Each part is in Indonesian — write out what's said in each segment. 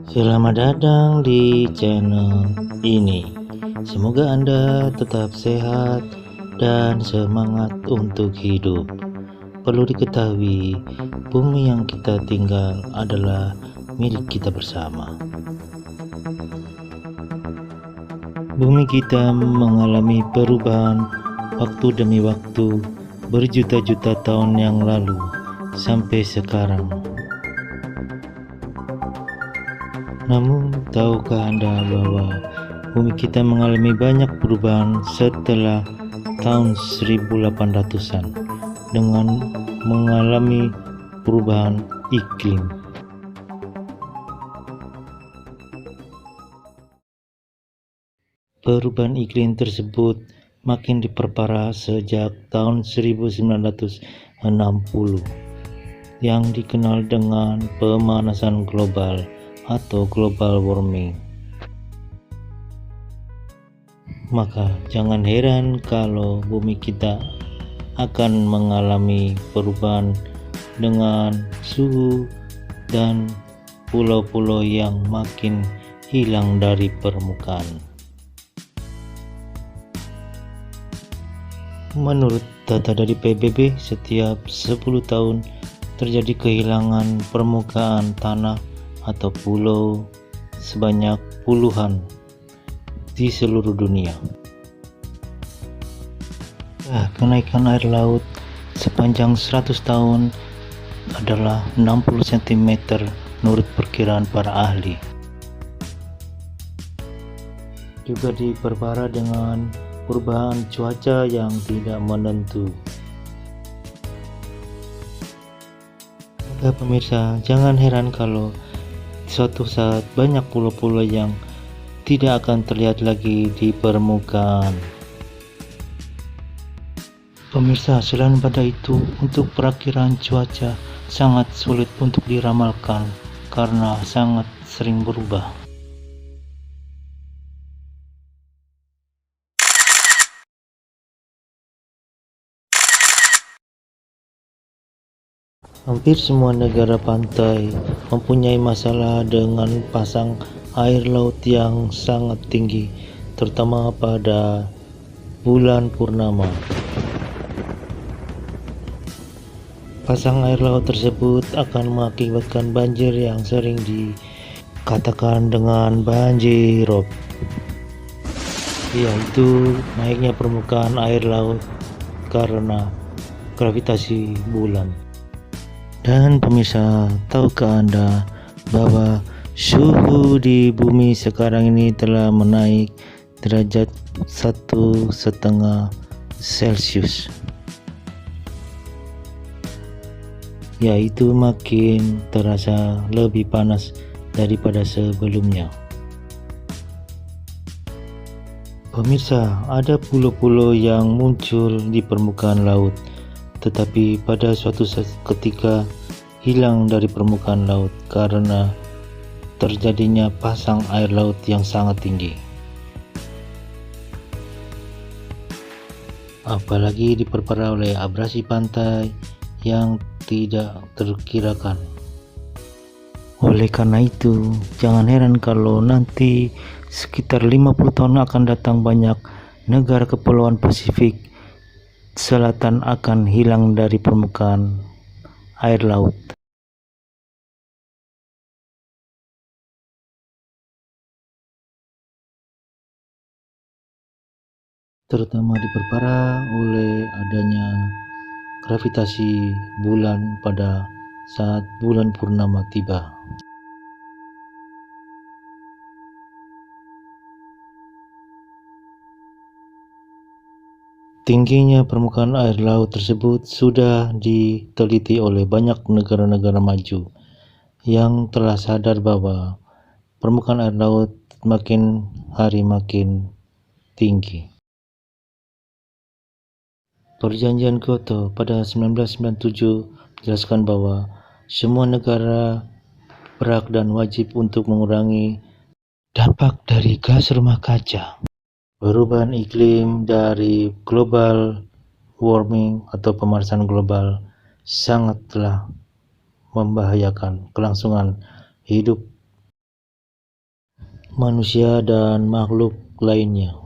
Selamat datang di channel ini. Semoga Anda tetap sehat dan semangat untuk hidup. Perlu diketahui, bumi yang kita tinggal adalah milik kita bersama. Bumi kita mengalami perubahan waktu demi waktu, berjuta-juta tahun yang lalu sampai sekarang. Namun, tahukah Anda bahwa bumi kita mengalami banyak perubahan setelah tahun 1800-an dengan mengalami perubahan iklim? Perubahan iklim tersebut makin diperparah sejak tahun 1960 yang dikenal dengan pemanasan global atau global warming. Maka jangan heran kalau bumi kita akan mengalami perubahan dengan suhu dan pulau-pulau yang makin hilang dari permukaan. Menurut data dari PBB, setiap 10 tahun terjadi kehilangan permukaan tanah atau pulau sebanyak puluhan di seluruh dunia. Kenaikan air laut sepanjang 100 tahun adalah 60 cm menurut perkiraan para ahli. Juga diperparah dengan perubahan cuaca yang tidak menentu. Maka pemirsa, jangan heran kalau suatu saat banyak pulau-pulau yang tidak akan terlihat lagi di permukaan. Pemirsa, selain pada itu, untuk perakiraan cuaca sangat sulit untuk diramalkan karena sangat sering berubah. Hampir semua negara pantai mempunyai masalah dengan pasang air laut yang sangat tinggi, terutama pada bulan purnama. Pasang air laut tersebut akan mengakibatkan banjir yang sering dikatakan dengan banjirop, yaitu naiknya permukaan air laut karena gravitasi bulan. Dan pemirsa, tahukah Anda bahwa suhu di bumi sekarang ini telah menaik derajat 1,5 Celcius, yaitu makin terasa lebih panas daripada sebelumnya. Pemirsa, ada pulau-pulau yang muncul di permukaan laut, tetapi pada suatu ketika hilang dari permukaan laut karena terjadinya pasang air laut yang sangat tinggi. Apalagi diperparah oleh abrasi pantai yang tidak terkirakan. Oleh karena itu, jangan heran kalau nanti sekitar 50 tahun akan datang banyak negara kepulauan Pasifik Selatan akan hilang dari permukaan air laut. Terutama diperparah oleh adanya gravitasi bulan pada saat bulan purnama tiba. Tingginya permukaan air laut tersebut sudah diteliti oleh banyak negara-negara maju yang telah sadar bahwa permukaan air laut makin hari makin tinggi. Perjanjian Kyoto pada 1997 menjelaskan bahwa semua negara berhak dan wajib untuk mengurangi dampak dari gas rumah kaca. Perubahan iklim dari global warming atau pemanasan global sangatlah membahayakan kelangsungan hidup manusia dan makhluk lainnya.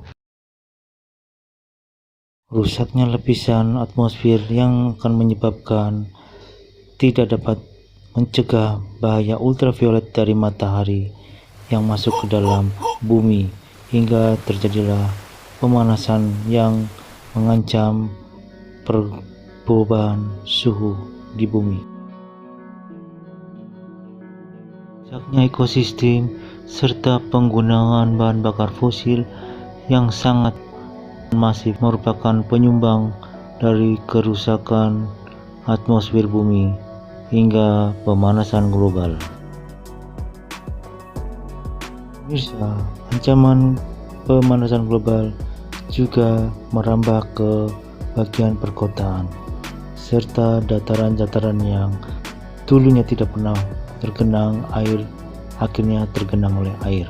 Rusaknya lapisan atmosfer yang akan menyebabkan tidak dapat mencegah bahaya ultraviolet dari matahari yang masuk ke dalam bumi, hingga terjadilah pemanasan yang mengancam perubahan suhu di bumi. Rusaknya ekosistem serta penggunaan bahan bakar fosil yang sangat masif merupakan penyumbang dari kerusakan atmosfer bumi hingga pemanasan global. Pemirsa, ancaman pemanasan global juga merambah ke bagian perkotaan serta dataran-dataran yang dulunya tidak pernah tergenang air akhirnya tergenang oleh air.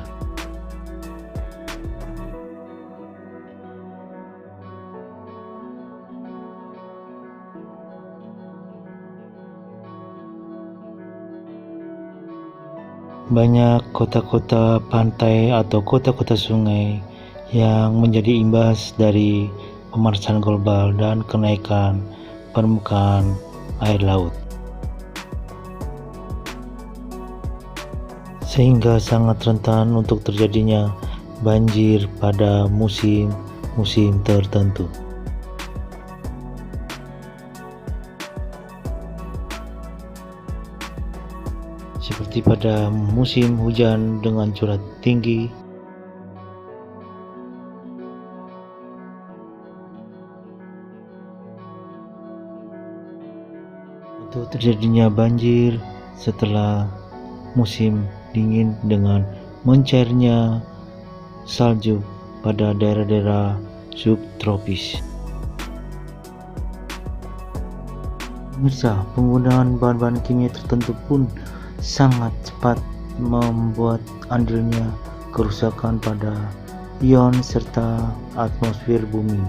Banyak kota-kota pantai atau kota-kota sungai yang menjadi imbas dari pemanasan global dan kenaikan permukaan air laut, sehingga sangat rentan untuk terjadinya banjir pada musim-musim tertentu. Seperti pada musim hujan dengan curah tinggi, atau terjadinya banjir setelah musim dingin dengan mencairnya salju pada daerah-daerah subtropis. Pemirsa, penggunaan bahan-bahan kimia tertentu pun sangat cepat membuat andilnya kerusakan pada ion serta atmosfer bumi.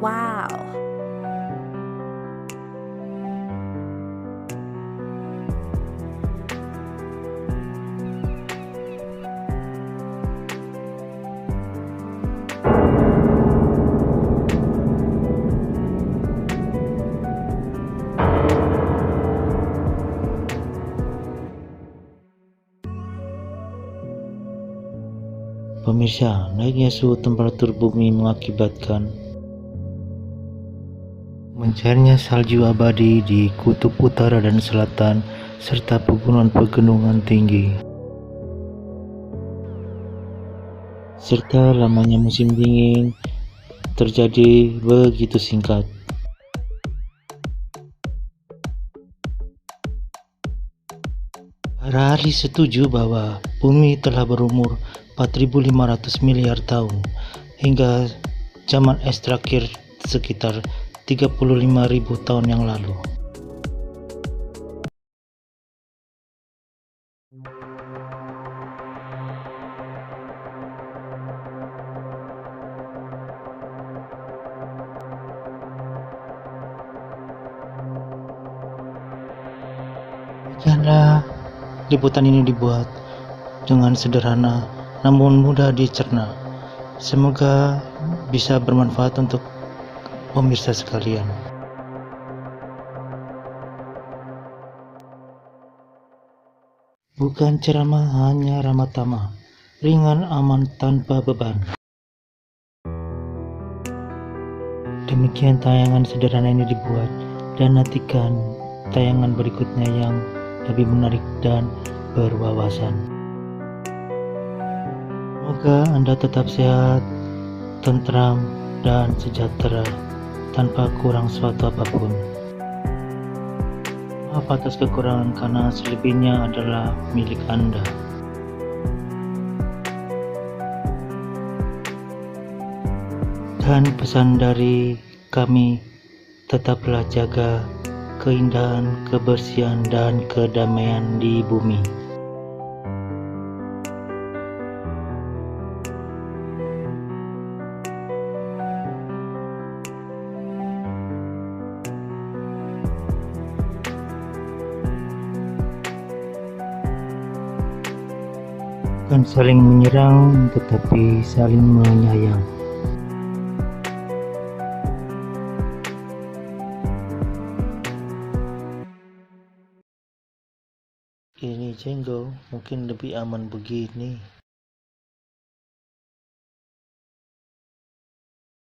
Wow. Pemirsa, naiknya suhu temperatur bumi mengakibatkan mencairnya salju abadi di kutub utara dan selatan serta pegunungan-pegunungan tinggi, serta lamanya musim dingin terjadi begitu singkat. Para ahli setuju bahwa bumi telah berumur 4.500 miliar tahun hingga zaman es terakhir sekitar 35.000 tahun yang lalu. Demikianlah liputan ini dibuat dengan sederhana namun mudah dicerna. Semoga bisa bermanfaat untuk pemirsa sekalian. Bukan ceramah, hanya ramah tamah, ringan aman tanpa beban. Demikian tayangan sederhana ini dibuat, dan nantikan tayangan berikutnya yang lebih menarik dan berwawasan. Semoga Anda tetap sehat, tentram, dan sejahtera tanpa kurang suatu apapun. Maaf atas kekurangan karena selebihnya adalah milik Anda. Dan pesan dari kami, tetaplah jaga keindahan, kebersihan, dan kedamaian di bumi. Bukan saling menyerang, tetapi saling menyayang. Ini jenggo, mungkin lebih aman begini.